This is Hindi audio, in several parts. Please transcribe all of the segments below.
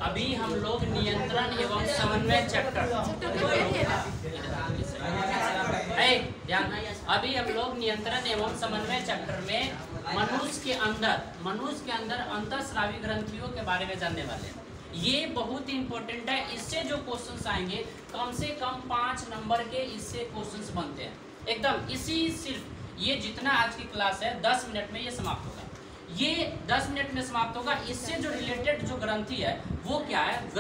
अभी हम लोग नियंत्रण एवं समन्वय चैप्टर अभी हम लोग नियंत्रण एवं समन्वय चैप्टर में मनुष्य के अंदर अंतःस्रावी ग्रंथियों के बारे में जानने वाले हैं। ये बहुत इंपॉर्टेंट है। इससे जो क्वेश्चंस आएंगे कम से कम 5 नंबर के इससे क्वेश्चंस बनते हैं एकदम। इसी सिर्फ ये जितना आज की क्लास है 10 मिनट में ये समाप्त होगा। ये 10 मिनट में समाप्त होगा। इससे जो रिलेटेड जो ग्रंथि है वो क्या है,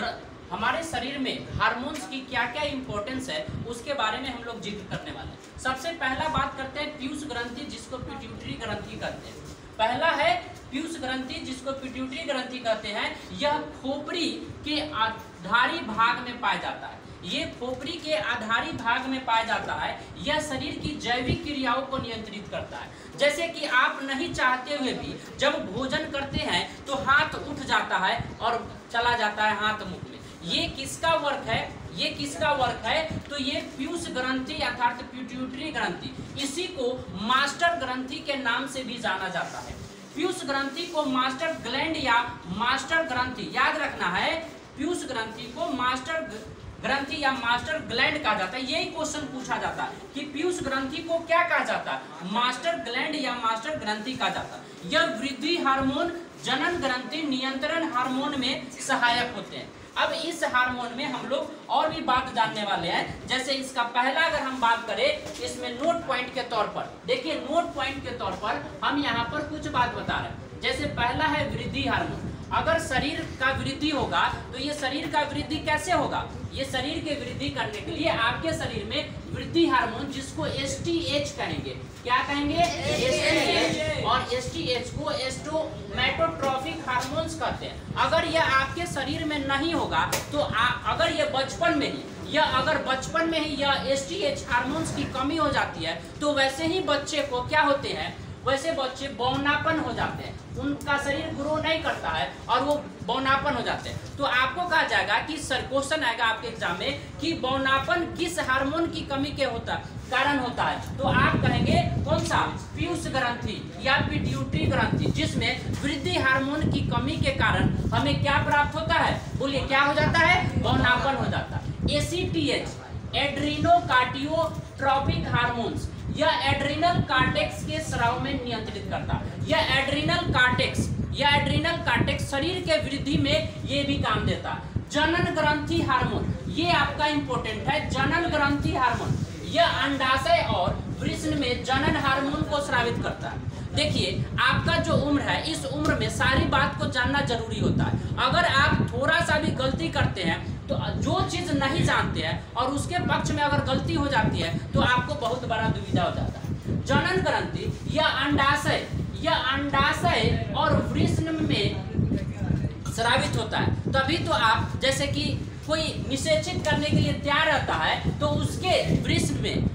हमारे शरीर में हार्मोन्स की क्या क्या इंपॉर्टेंस है उसके बारे में हम लोग जिक्र करने वाले हैं। सबसे पहला बात करते हैं पीयूष ग्रंथि, जिसको पिट्यूटरी ग्रंथि कहते हैं। पहला है पीयूष ग्रंथि, जिसको पिट्यूटरी ग्रंथि कहते हैं। यह खोपड़ी के आधारी भाग में पाया जाता है। ये खोपड़ी के आधारी भाग में पाया जाता है। यह शरीर की जैविक क्रियाओं को नियंत्रित करता है। जैसे कि आप नहीं चाहते हुए भी जब भोजन करते हैं तो हाथ उठ जाता है और चला जाता है हाथ मुख में। ये किसका वर्क है? ये किसका वर्क है? तो ये पीयूष ग्रंथि अर्थात पिट्यूटरी ग्रंथि, इसी को मास्टर ग्रंथि के नाम से भी जाना जाता है। पीयूष ग्रंथि को मास्टर ग्लैंड या मास्टर ग्रंथि, याद रखना है, पीयूष ग्रंथि को मास्टर ग्रंथि या मास्टर ग्लैंड कहा जाता है। यही क्वेश्चन पूछा जाता है कि पीयूष ग्रंथि को क्या कहा जाता है? मास्टर ग्लैंड या मास्टर ग्रंथि कहा जाता है। यह वृद्धि हार्मोन, जनन ग्रंथि, नियंत्रण हार्मोन में सहायक होते हैं। अब इस हार्मोन में हम लोग और भी बात जानने वाले हैं। जैसे इसका पहला अगर हम बात करें, इसमें नोट पॉइंट के तौर पर देखिए, नोट पॉइंट के तौर पर हम यहाँ पर कुछ बात बता रहे हैं। जैसे पहला है वृद्धि हार्मोन। अगर शरीर का वृद्धि होगा तो ये शरीर का वृद्धि कैसे होगा? ये शरीर के वृद्धि करने के लिए आपके शरीर में वृद्धि हार्मोन, जिसको एसटीएच कहेंगे, क्या कहेंगे? एसटीएच। और एसटीएच को एस्टोमेटोट्रोफिक हार्मोन्स कहते हैं। अगर यह आपके शरीर में नहीं होगा तो अगर ये बचपन में ही यह एसटीएच हार्मोन्स की कमी हो जाती है तो वैसे ही बच्चे को क्या होते हैं, वैसे बच्चे बौनापन हो जाते हैं। उनका शरीर ग्रो नहीं करता है और वो बौनापन हो जाते हैं। तो आपको कहा जाएगा कि क्वेश्चन आएगा आपके एग्जाम में कि बौनापन किस हार्मोन की कमी के कारण होता है? तो आप कहेंगे कौन सा? पीयूष ग्रंथि या पिट्यूटरी ग्रंथि, जिसमें वृद्धि हार्मोन की कमी के कारण हमें क्या प्राप्त होता है? बोलिए, क्या हो जाता है? बौनापन हो जाता है। एसीटीएच, एड्रीनोकार्टियोट्रोपिक हार्मोन्स, यह एड्रीनल कार्टेक्स के स्राव में नियंत्रित करता है। यह एड्रीनल कार्टेक्स शरीर के वृद्धि में ये भी काम देता है। जनन ग्रंथि हार्मोन, ये आपका इंपॉर्टेंट है। जनन ग्रंथि हार्मोन यह अंडाशय और वृषण में जनन हार्मोन को स्रावित करता है। देखिए, आपका जो उम्र है, इस उम्र में सारी बात को जानना जरूरी होता है। अगर आप थोड़ा सा भी गलती करते हैं तो जो चीज नहीं जानते हैं और उसके पक्ष में अगर गलती हो जाती है तो आपको बहुत बड़ा दुविधा हो जाता है। जनन ग्रंथि यह अंडाशय और वृषण में स्रावित होता है। तभी तो आप, जैसे कि कोई निषेचित करने के लिए तैयार रहता है तो उसके वृषण में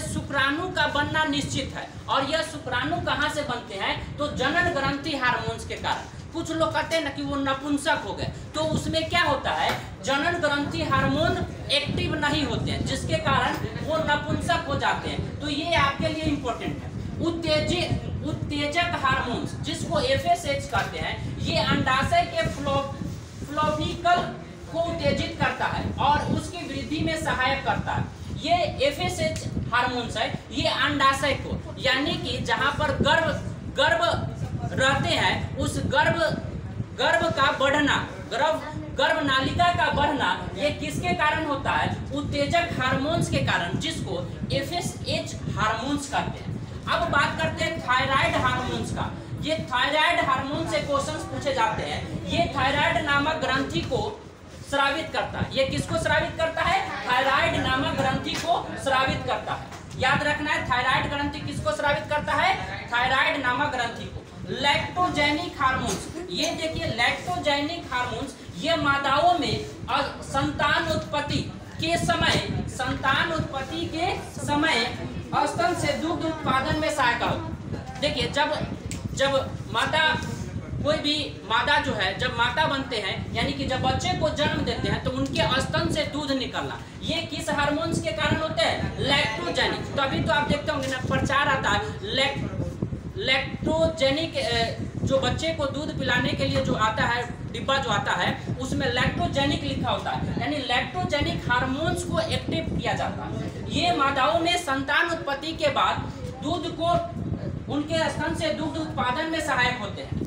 शुक्राणु का बनना निश्चित है। और यह शुक्राणु कहाँ से बनते हैं? तो जनन ग्रंथि हार्मोन्स के कारण। कुछ लोग कहते हैं ना कि वो नपुंसक हो गए, तो उसमें क्या होता है? जनन ग्रंथि हार्मोन एक्टिव नहीं होते हैं, जिसके कारण वो नपुंसक हो जाते हैं। तो ये आपके लिए इंपॉर्टेंट है। उत्तेजक हार्मोन्स, जिसको एफएसएच कहते हैं, ये अंडाशय के फ्लोबिकल को उत्तेजित करता है और उसकी वृद्धि में सहायक करता है। ये एफएसएच हार्मोन्स है, ये अंडाशय को, यानी कि जहां पर गर्भ रहते हैं, उस गर्भ का बढ़ना, गर्भ नालिका का बढ़ना, ये किसके कारण होता है? उत्तेजक हार्मोन्स के कारण, जिसको एफएसएच हार्मोन्स कहते हैं। अब बात करते हैं थायराइड हार्मोन्स का। ये थायराइड हार्मोन से क्वेश्चंस पूछे जाते हैं। ये थायराइड नामक ग्रंथि को स्रावित करता है। ये किसको स्रावित करता है? थायराइड नामक ग्रंथि को स्रावित करता है। याद रखना है, थायराइड ग्रंथि किसको स्रावित करता है? थायराइड नामक ग्रंथि को। लैक्टोजेनिक हार्मोन्स, ये देखिए लैक्टोजेनिक हार्मोन्स, ये मादाओं में संतान उत्पत्ति के समय स्तन से दुग्ध उत्पादन में सहायक होता। देखिए, जब माता, कोई भी मादा जो है, जब माता बनते हैं, यानी कि जब बच्चे को जन्म देते हैं तो उनके स्तन से दूध निकलना, ये किस हार्मोन्स के कारण होते हैं? लैक्टोजेनिक। तो अभी तो आप देखते होंगे ना, प्रचार आता है लैक्टोजेनिक, जो बच्चे को दूध पिलाने के लिए जो आता है डिब्बा जो आता है उसमें लैक्टोजेनिक लिखा होता है, यानी लैक्टोजेनिक हार्मोन्स को एक्टिव किया जाता है। ये मादाओं में संतान उत्पत्ति के बाद दूध को उनके स्तन से दुग्ध उत्पादन में सहायक होते हैं।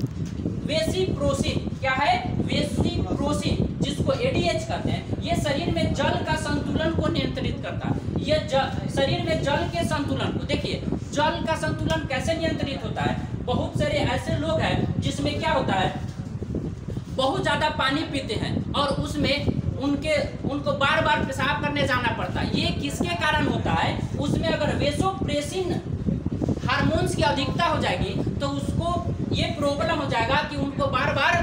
वेसिप्रोसिन क्या है? वेसिप्रोसिन, जिसको एडीएच कहते हैं, ये शरीर में जल का संतुलन को नियंत्रित करता है। ये शरीर में जल के संतुलन को, देखिए जल का संतुलन कैसे नियंत्रित होता है। बहुत सारे ऐसे लोग हैं जिसमें क्या होता है, बहुत ज्यादा पानी पीते हैं और उसमें उनको बार बार पेशाब करने जाना पड़ता है। ये किसके कारण होता है? उसमें अगर वेसोप्रेसिन हार्मोन्स की अधिकता हो जाएगी तो उसको ये प्रॉब्लम हो जाएगा कि उनको बार बार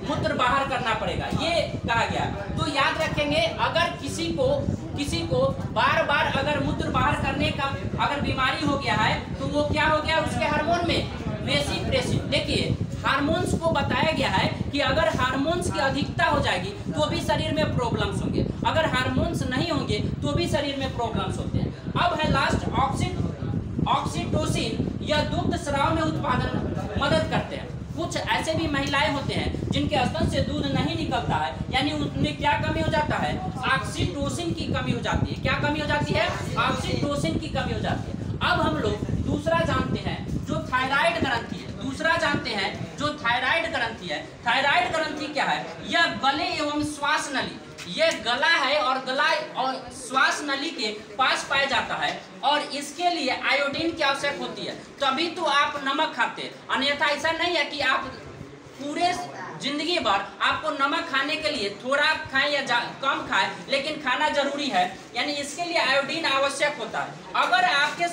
मूत्र बाहर करना पड़ेगा, ये कहा गया। तो याद रखेंगे, अगर किसी को बार बार अगर मूत्र बाहर करने का अगर बीमारी हो गया है तो वो क्या हो गया, उसके हार्मोन में वेसिप्रेसिन। देखिए हार्मोन्स को बताया गया है कि अगर हार्मोन्स की अधिकता हो जाएगी तो भी शरीर में प्रॉब्लम्स होंगे, अगर हार्मोन्स नहीं होंगे तो भी शरीर में प्रॉब्लम्स होते हैं। अब है लास्ट ऑक्सीटोसिन, यह दुग्ध स्राव में उत्पादन मदद करते हैं। कुछ ऐसे भी महिलाएं होते हैं जिनके स्तन से दूध नहीं निकलता है, यानी उनमें क्या कमी हो जाता है, ऑक्सीटोसिन की कमी हो जाती है। क्या कमी हो जाती है? ऑक्सीटोसिन की कमी हो जाती है। अब हम लोग दूसरा जानते हैं जो थायराइड ग्रंथि है। दूसरा जानते हैं जो थायराइड ग्रंथि है। थायराइड ग्रंथि क्या है? यह गले एवं श्वास नली, ये गला है और गला और श्वास नली के पास पाया जाता है और इसके लिए आयोडीन की आवश्यक होती है, तभी तो आप नमक खाते हैं। अन्यथा ऐसा नहीं है कि आप पूरे जिंदगी भर आपको नमक खाने के लिए थोड़ा खाएं या कम खाएं, लेकिन खाना जरूरी है, यानी इसके लिए आयोडीन आवश्यक होता है। अगर आपके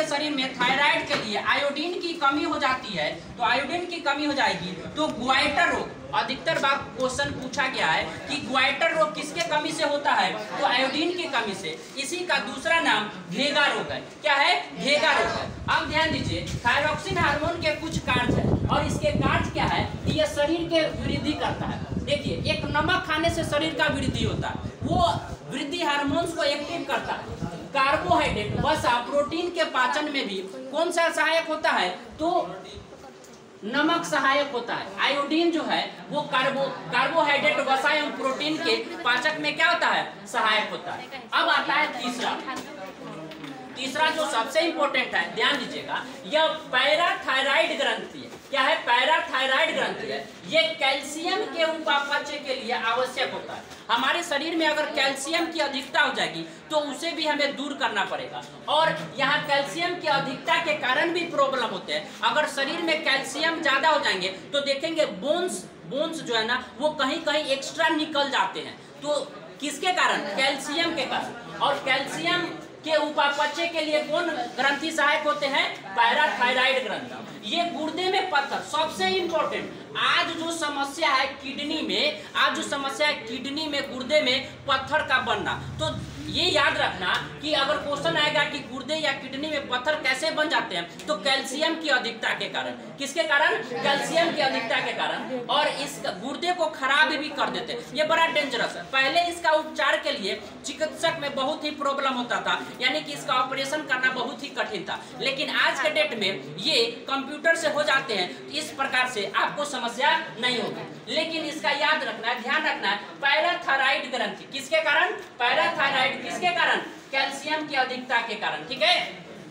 शरीर में थायराइड के लिए आयोडीन की कमी हो जाती है, तो आयोडीन की कमी हो जाएगी तो ग्वाइटर रोग, अधिकतर बार क्वेश्चन पूछा गया है कि ग्वाइटर रोग किसके कमी से होता है, तो आयोडीन की कमी से। इसी का दूसरा नाम घेगा रोग है। क्या है? घेगा रोग है। अब ध्यान दीजिए, थायरॉक्सिन हार्मोन के कुछ कार्य है और इसके कार्य क्या है कि यह शरीर के वृद्धि करता है। देखिए एक नमक खाने से शरीर का वृद्धि होता है, वो वृद्धि हार्मोन्स को एक्टिव करता है। कार्बोहाइड्रेट, वसा, प्रोटीन के पाचन में भी कौन सा सहायक होता है, तो नमक सहायक होता है। आयोडीन जो है वो कार्बोहाइड्रेट, वसा एवं प्रोटीन के पाचक में क्या होता है, सहायक होता है। अब आता है तीसरा जो सबसे इंपॉर्टेंट है, ध्यान दीजिएगा, यह पैराथायराइड ग्रंथि है। क्या है? पैराथायराइड ग्रंथि है। ये कैल्शियम के उपापचय के लिए आवश्यक होता है। हमारे शरीर में अगर कैल्शियम की अधिकता हो जाएगी तो उसे भी हमें दूर करना पड़ेगा, और यहाँ कैल्शियम की अधिकता के कारण भी प्रॉब्लम होते हैं। अगर शरीर में कैल्शियम ज्यादा हो जाएंगे तो देखेंगे बोन्स जो है ना वो कहीं कहीं एक्स्ट्रा निकल जाते हैं। तो किसके कारण? कैल्शियम के कारण। और कैल्शियम के उपापचय के लिए कौन ग्रंथि सहायक होते हैं? पैराथायराइड ग्रंथि। ये गुर्दे में पत्थर, सबसे इंपॉर्टेंट, आज जो समस्या है किडनी में गुर्दे में पत्थर का बनना, तो ये याद रखना कि अगर क्वेश्चन आएगा कि गुर्दे या किडनी में पत्थर कैसे बन जाते हैं, तो कैल्शियम की अधिकता के कारण। किसके कारण? कैल्शियम की अधिकता के कारण। और इस गुर्दे को खराब भी कर देते हैं, ये बड़ा डेंजरस है। पहले इसका उपचार के लिए चिकित्सक में बहुत ही प्रॉब्लम होता था, यानी कि इसका ऑपरेशन करना बहुत ही कठिन था, लेकिन आज के डेट में ये कंप्यूटर से हो जाते हैं, इस प्रकार से आपको समस्या नहीं होगी। लेकिन इसका याद रखना है, ध्यान रखना है, पैराथायराइड ग्रंथि किसके कारण? पैराथायराइड किसके कारण? कैल्शियम की अधिकता के कारण। ठीक है।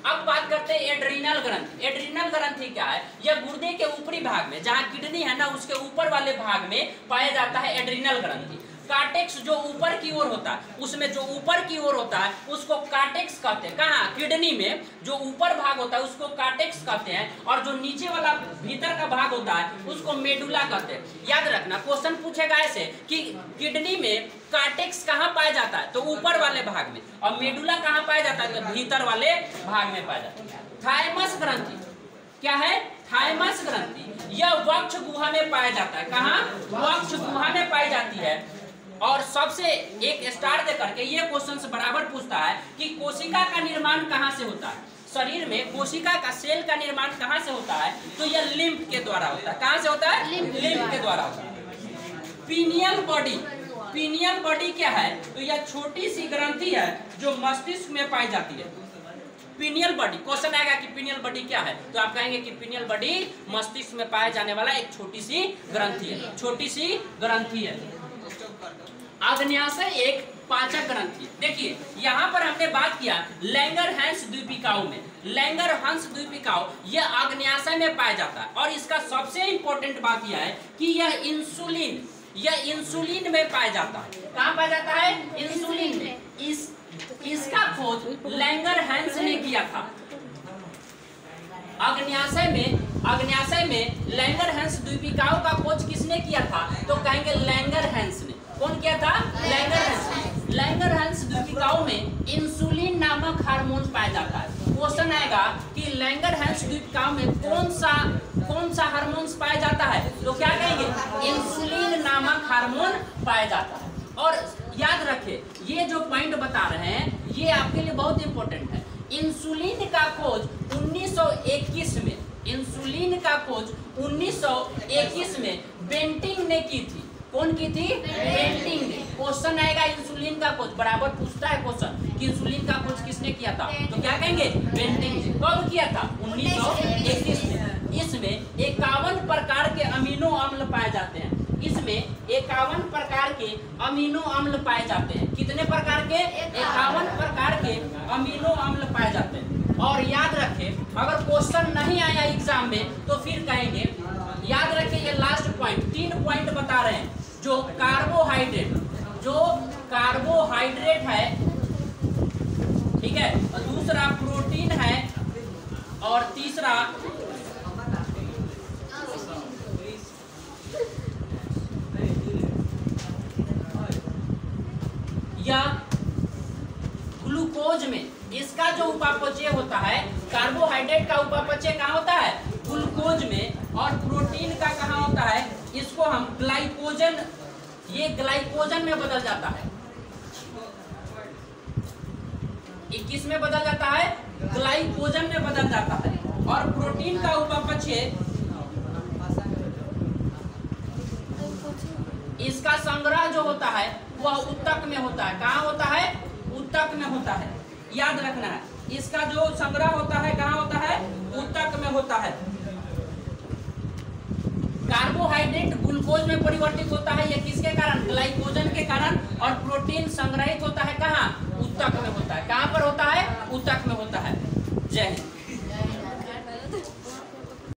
अब बात करते हैं एड्रीनल ग्रंथि। एड्रीनल ग्रंथि क्या है? यह गुर्दे के ऊपरी भाग में, जहां किडनी है ना उसके ऊपर वाले भाग में पाया जाता है एड्रीनल ग्रंथि। कार्टेक्स जो ऊपर की ओर होता है, उसमें जो ऊपर की ओर होता है उसको कार्टेक्स कहते हैं। कहाँ? किडनी में जो ऊपर भाग होता है उसको कार्टेक्स कहते हैं, और जो नीचे वाला भीतर का भाग होता है उसको मेडुला कहते हैं। याद रखना, क्वेश्चन पूछेगा ऐसे कि किडनी में कार्टेक्स कहाँ पाया जाता है, तो ऊपर वाले भाग में, और मेडुला कहाँ पाया जाता है, तो भीतर वाले भाग में पाया जाता है। थाइमस ग्रंथि क्या है? थाइमस ग्रंथि यह वक्ष गुहा में पाया जाता है। कहाँ? वक्ष गुहा में पाई जाती है। और सबसे एक स्टार दे करके ये क्वेश्चन बराबर पूछता है कि कोशिका का निर्माण कहाँ से होता है। शरीर में कोशिका का सेल का निर्माण कहाँ से होता है, तो यह लिम्फ के द्वारा होता है। कहाँ से होता है? लिम्फ के द्वारा होता है। पीनियल बॉडी, पीनियल बॉडी क्या है, तो यह छोटी सी ग्रंथि है जो मस्तिष्क में पाई जाती है। पिनियल बॉडी, क्वेश्चन आएगा कि पिनियल बॉडी क्या है, तो आप कहेंगे कि पिनियल बॉडी मस्तिष्क में पाया जाने वाला एक छोटी सी ग्रंथि है, छोटी सी ग्रंथि है। आग्नेयाशय एक पाचक ग्रंथि। देखिए यहाँ पर हमने बात किया लैंगरहैंस द्वीपिकाओं में, लैंगरहैंस द्वीपिकाओं यह आग्नेयाशय में पाया जाता है और इसका सबसे इंपॉर्टेंट बात यह है कि यह इंसुलिन में पाया जाता है। कहाँ पाया जाता है? इंसुलिन में। इसका खोज लैंगरहैंस ने किया था। आग्नेयाशय में लैंगरहैंस द्वीपिकाओं का खोज किसने किया था? तो कहेंगे लैंगरहैंस ने। कौन किया था? लैंगरहैंस। लैंगरहैंस द्वीपिकाओं में इंसुलिन नामक हार्मोन पाया जाता है। क्वेश्चन आएगा कि लैंगरहैंस द्वीपिकाओं में कौन सा हार्मोन पाया जाता है, तो क्या कहेंगे? इंसुलिन नामक हार्मोन पाया जाता है। और याद रखें ये जो पॉइंट बता रहे हैं ये आपके लिए बहुत इंपॉर्टेंट है। इंसुलिन का खोज 1921 में, इंसुलिन का खोज 1921 में बेंटिंग ने की थी। कौन की थी? बेंटिंग ने। क्वेश्चन आएगा इंसुलिन का खोज, बराबर पूछता है क्वेश्चन कि इंसुलिन का खोज किसने किया था, तो क्या कहेंगे? बेंटिंग ने। कब किया था? 1921 में। इसमें 51 प्रकार के अमीनो अम्ल पाए जाते हैं। इसमें 51 प्रकार के अमीनो अम्ल पाए जाते हैं। कितने प्रकार के? 51 प्रकार के अमीनो अम्ल पाए जाते हैं। और याद रखें अगर क्वेश्चन नहीं आया एग्जाम में तो फिर कहेंगे, याद रखें ये लास्ट पॉइंट, 3 पॉइंट बता रहे हैं। जो कार्बोहाइड्रेट है, ठीक है, और दूसरा प्रोटीन है और तीसरा या ग्लूकोज में इसका जो उपापचय होता है, कार्बोहाइड्रेट का उपापचय कहाँ होता है? ग्लूकोज में। और प्रोटीन का कहाँ होता है? इसको हम ग्लाइकोजन, ये ग्लाइकोजन में बदल जाता है। 21 में बदल जाता है, ग्लाइकोजन में बदल जाता है। और प्रोटीन का उपापचय, इसका संग्रह जो होता है वह ऊतक में होता है। कहाँ होता है? ऊतक में होता है। याद रखना है इसका जो संग्रह होता है कहाँ होता है? ऊतक में होता है। कार्बोहाइड्रेट ग्लूकोज में परिवर्तित होता है, यह किसके कारण? ग्लाइकोजन के कारण। और प्रोटीन संग्रहित होता है कहाँ? ऊतक में होता है। कहाँ पर होता है? ऊतक में होता है। जय हिंद।